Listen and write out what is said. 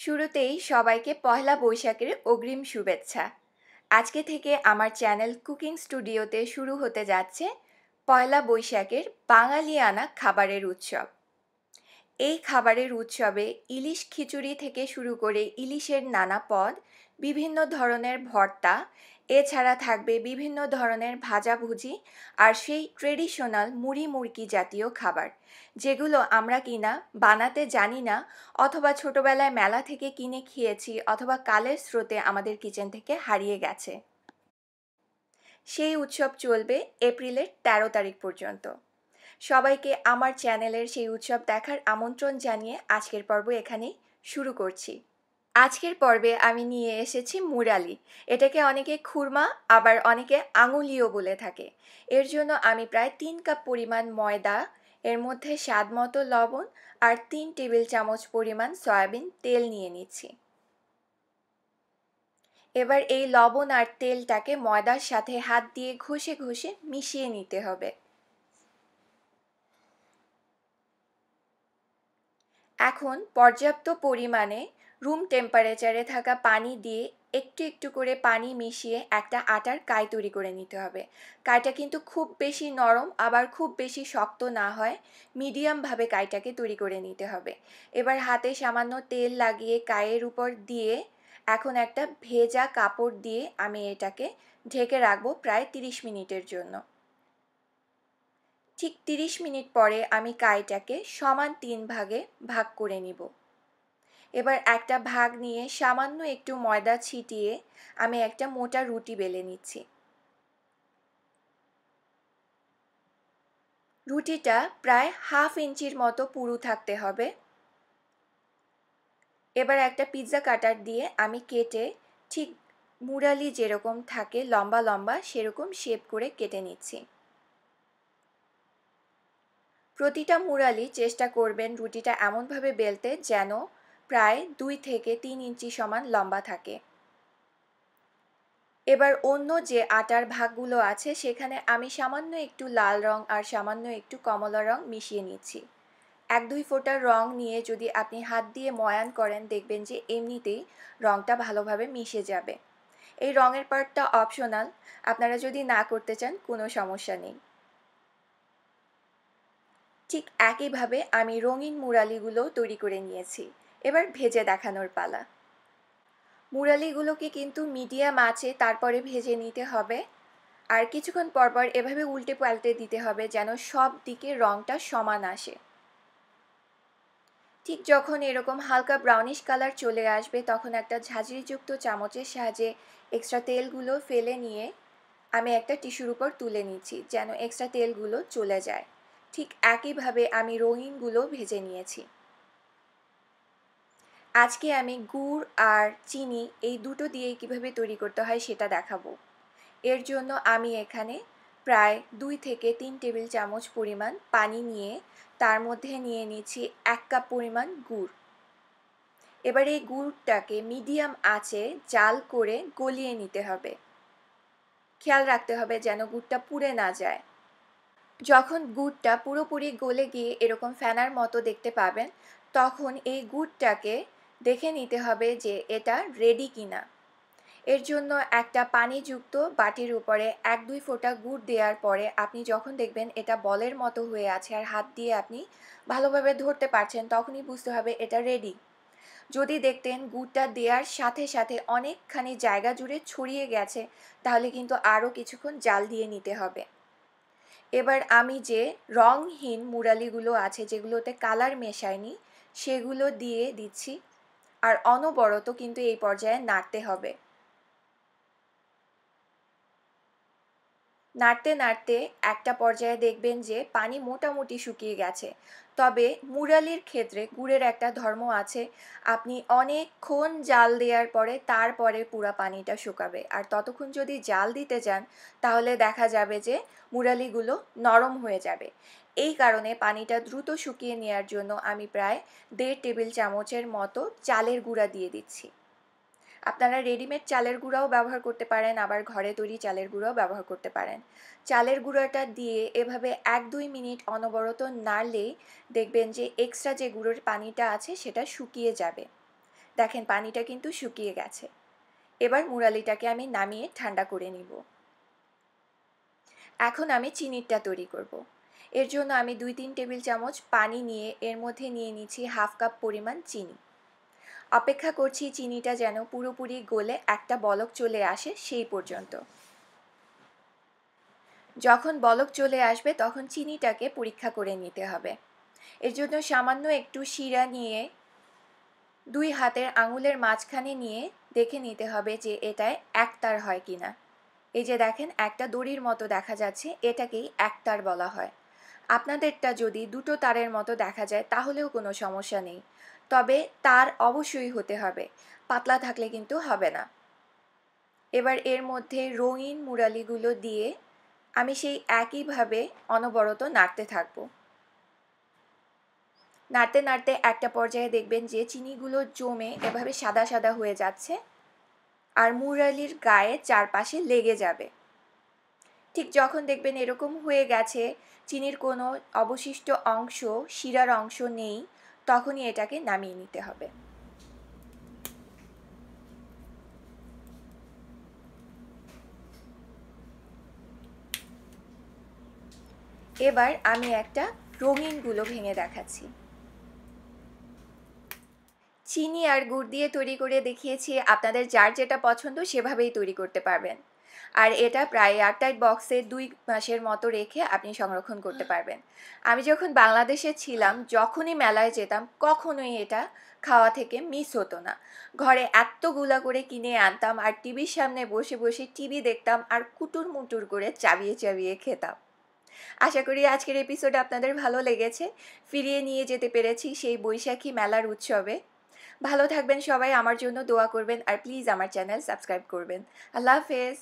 শুরুতেই সবাইকে পহেলা বৈশাখের অগ্রিম শুভেচ্ছা। আজকে থেকে আমার চ্যানেল কুকিং স্টুডিওতে শুরু হতে যাচ্ছে পয়লা বৈশাখের বাঙালিয়ানা খাবারের উৎসব। এই খাবারের উৎসবে ইলিশ খিচুড়ি থেকে শুরু করে ইলিশের নানা পদ, বিভিন্ন ধরনের ভর্তা, এছাড়া থাকবে বিভিন্ন ধরনের ভাজাভুজি আর সেই ট্রেডিশনাল মুড়ি মুড়কি জাতীয় খাবার, যেগুলো আমরা কিনা বানাতে জানি না, অথবা ছোটবেলায় মেলা থেকে কিনে খেয়েছি, অথবা কালের স্রোতে আমাদের কিচেন থেকে হারিয়ে গেছে। সেই উৎসব চলবে এপ্রিলের ১৩ তারিখ পর্যন্ত। সবাইকে আমার চ্যানেলের সেই উৎসব দেখার আমন্ত্রণ জানিয়ে আজকের পর্ব এখানেই শুরু করছি। আজকের পর্বে আমি নিয়ে এসেছি মুরালি। এটাকে অনেকে খুরমা, আবার অনেকে আঙুলিও বলে থাকে। এর জন্য আমি প্রায় ৩ কাপ পরিমাণ ময়দা, এর মধ্যে স্বাদ মতো লবণ আর ৩ টেবিল চামচ পরিমাণ সয়াবিন তেল নিয়ে নিচ্ছি। এবার এই লবণ আর তেলটাকে ময়দার সাথে হাত দিয়ে ঘষে ঘষে মিশিয়ে নিতে হবে। এখন পর্যাপ্ত পরিমাণে রুম টেম্পারেচারে থাকা পানি দিয়ে একটু একটু করে পানি মিশিয়ে একটা আটার কাই তৈরি করে নিতে হবে। কাইটা কিন্তু খুব বেশি নরম আবার খুব বেশি শক্ত না হয়, মিডিয়ামভাবে কাইটাকে তৈরি করে নিতে হবে। এবার হাতে সামান্য তেল লাগিয়ে কাইয়ের উপর দিয়ে এখন একটা ভেজা কাপড় দিয়ে আমি এটাকে ঢেকে রাখবো প্রায় ৩০ মিনিটের জন্য। ঠিক ৩০ মিনিট পরে আমি কাইটাকে সমান ৩ ভাগে ভাগ করে নিব। এবার একটা ভাগ নিয়ে সামান্য একটু ময়দা ছিটিয়ে আমি একটা মোটা রুটি বেলে নিচ্ছি। রুটিটা প্রায় হাফ ইঞ্চির মতো পুরু থাকতে হবে। এবার একটা পিৎজা কাটার দিয়ে আমি কেটে ঠিক মুরালি যেরকম থাকে লম্বা লম্বা সেরকম শেপ করে কেটে নিচ্ছি। প্রতিটা মুরালি চেষ্টা করবেন রুটিটা এমনভাবে বেলতে যেন প্রায় ২ থেকে ৩ ইঞ্চি সমান লম্বা থাকে। এবার অন্য যে আটার ভাগগুলো আছে সেখানে আমি সামান্য একটু লাল রং আর সামান্য একটু কমলা রং মিশিয়ে নিচ্ছি। ১-২ ফোঁটা রং নিয়ে যদি আপনি হাত দিয়ে ময়ান করেন, দেখবেন যে এমনিতেই রংটা ভালোভাবে মিশে যাবে। এই রঙের পার্টটা অপশনাল, আপনারা যদি না করতে চান কোনো সমস্যা নেই। ঠিক একইভাবে আমি রঙিন মুরালিগুলো তৈরি করে নিয়েছি। এবার ভেজে দেখানোর পালা। মুরালিগুলোকে কিন্তু মিডিয়াম আঁচে তারপরে ভেজে নিতে হবে, আর কিছুক্ষণ পরপর এভাবে উল্টে পাল্টে দিতে হবে যেন সব দিকে রঙটা সমান আসে। ঠিক যখন এরকম হালকা ব্রাউনিশ কালার চলে আসবে তখন একটা ঝাঁঝরিযুক্ত চামচের সাহায্যে এক্সট্রা তেলগুলো ফেলে নিয়ে আমি একটা টিস্যুর উপর তুলে নিচ্ছি যেন এক্সট্রা তেলগুলো চলে যায়। ঠিক একইভাবে আমি রঙিনগুলো ভেজে নিয়েছি। আজকে আমি গুড় আর চিনি এই দুটো দিয়েই কীভাবে তৈরি করতে হয় সেটা দেখাবো। এর জন্য আমি এখানে প্রায় ২ থেকে ৩ টেবিল চামচ পরিমাণ পানি নিয়ে তার মধ্যে নিয়ে নিচ্ছি ১ কাপ পরিমাণ গুড়। এবার এই গুড়টাকে মিডিয়াম আঁচে জাল করে গলিয়ে নিতে হবে। খেয়াল রাখতে হবে যেন গুড়টা পুড়ে না যায়। যখন গুড়টা পুরোপুরি গলে গিয়ে এরকম ফেনার মতো দেখতে পাবেন, তখন এই গুড়টাকে দেখে নিতে হবে যে এটা রেডি কিনা। এর জন্য একটা পানিযুক্ত বাটির উপরে ১-২ ফোঁটা গুড় দেওয়ার পরে আপনি যখন দেখবেন এটা বলের মতো হয়ে আছে আর হাত দিয়ে আপনি ভালোভাবে ধরতে পারছেন, তখনই বুঝতে হবে এটা রেডি। যদি দেখতেন গুড়টা দেওয়ার সাথে সাথে অনেকখানি জায়গা জুড়ে ছড়িয়ে গেছে, তাহলে কিন্তু আরও কিছুক্ষণ জাল দিয়ে নিতে হবে। এবার আমি যে রঙহীন মুরালিগুলো আছে যেগুলোতে কালার মেশায়নি সেগুলো দিয়ে দিচ্ছি, আর অনবরত কিন্তু এই পর্যায়ে নাড়তে হবে। নাড়তে নাড়তে একটা পর্যায়ে দেখবেন যে পানি মোটামুটি শুকিয়ে গেছে। তবে মুরালির ক্ষেত্রে গুড়ের একটা ধর্ম আছে, আপনি অনেকক্ষণ জাল দেওয়ার পরে তারপরে পুরা পানিটা শুকাবে, আর ততক্ষণ যদি জাল দিতে যান তাহলে দেখা যাবে যে মুরালিগুলো নরম হয়ে যাবে। এই কারণে পানিটা দ্রুত শুকিয়ে নেওয়ার জন্য আমি প্রায় ১.৫ টেবিল চামচের মতো চালের গুঁড়া দিয়ে দিচ্ছি। আপনারা রেডিমেড চালের গুঁড়াও ব্যবহার করতে পারেন, আবার ঘরে তৈরি চালের গুঁড়াও ব্যবহার করতে পারেন। চালের গুঁড়াটা দিয়ে এভাবে ১-২ মিনিট অনবরত নাড়লেই দেখবেন যে এক্সট্রা যে গুঁড়োর পানিটা আছে সেটা শুকিয়ে যাবে। দেখেন পানিটা কিন্তু শুকিয়ে গেছে। এবার মুরালিটাকে আমি নামিয়ে ঠান্ডা করে নিব। এখন আমি চিনিটা তৈরি করব। এর জন্য আমি 2-3 টেবিল চামচ পানি নিয়ে এর মধ্যে নিয়ে নিচ্ছি হাফ কাপ পরিমাণ চিনি। অপেক্ষা করছি চিনিটা যেন পুরোপুরি গলে একটা বলক চলে আসে সেই পর্যন্ত। যখন বলক চলে আসবে তখন চিনিটাকে পরীক্ষা করে নিতে হবে। এর জন্য সামান্য একটু শিরা নিয়ে 2 হাতের আঙুলের মাঝখানে নিয়ে দেখে নিতে হবে যে এটায় একতার হয় কিনা। এই যে দেখেন একটা দড়ির মতো দেখা যাচ্ছে, এটাকেই একতার বলা হয়। আপনাদেরটা যদি দুটো তারের মতো দেখা যায় তাহলেও কোনো সমস্যা নেই, তবে তার অবশ্যই হতে হবে, পাতলা থাকলে কিন্তু হবে না। এবার এর মধ্যে রঙিন মুরালিগুলো দিয়ে আমি সেই একইভাবে অনবরত নাড়তে থাকবো। নাড়তে নাড়তে একটা পর্যায়ে দেখবেন যে চিনিগুলো জমে এভাবে সাদা সাদা হয়ে যাচ্ছে আর মুরালির গায়ে চারপাশে লেগে যাবে। ঠিক যখন দেখবেন এরকম হয়ে গেছে, চিনির কোনো অবশিষ্ট অংশ, শিরার অংশ নেই, তখনই এটাকে নামিয়ে নিতে হবে। এবার আমি একটা রঙিনগুলো ভেঙে দেখাচ্ছি। চিনি আর গুড় দিয়ে তৈরি করে দেখিয়েছি, আপনাদের যার যেটা পছন্দ সেভাবেই তৈরি করতে পারবেন। আর এটা প্রায় এয়ারটাইট বক্সে 2 মাসের মতো রেখে আপনি সংরক্ষণ করতে পারবেন। আমি যখন বাংলাদেশে ছিলাম, যখনই মেলায় যেতাম কখনোই এটা খাওয়া থেকে মিস হতো না। ঘরে এতগুলা করে কিনে আনতাম আর টিভির সামনে বসে বসে টিভি দেখতাম আর কুটুর মুটুর করে চাবিয়ে চাবিয়ে খেতাম। আশা করি আজকের এপিসোড আপনাদের ভালো লেগেছে, ফিরিয়ে নিয়ে যেতে পেরেছি সেই বৈশাখী মেলার উৎসবে। ভালো থাকবেন সবাই, আমার জন্য দোয়া করবেন আর প্লিজ আমার চ্যানেল সাবস্ক্রাইব করবেন। আল্লাহ হাফেজ।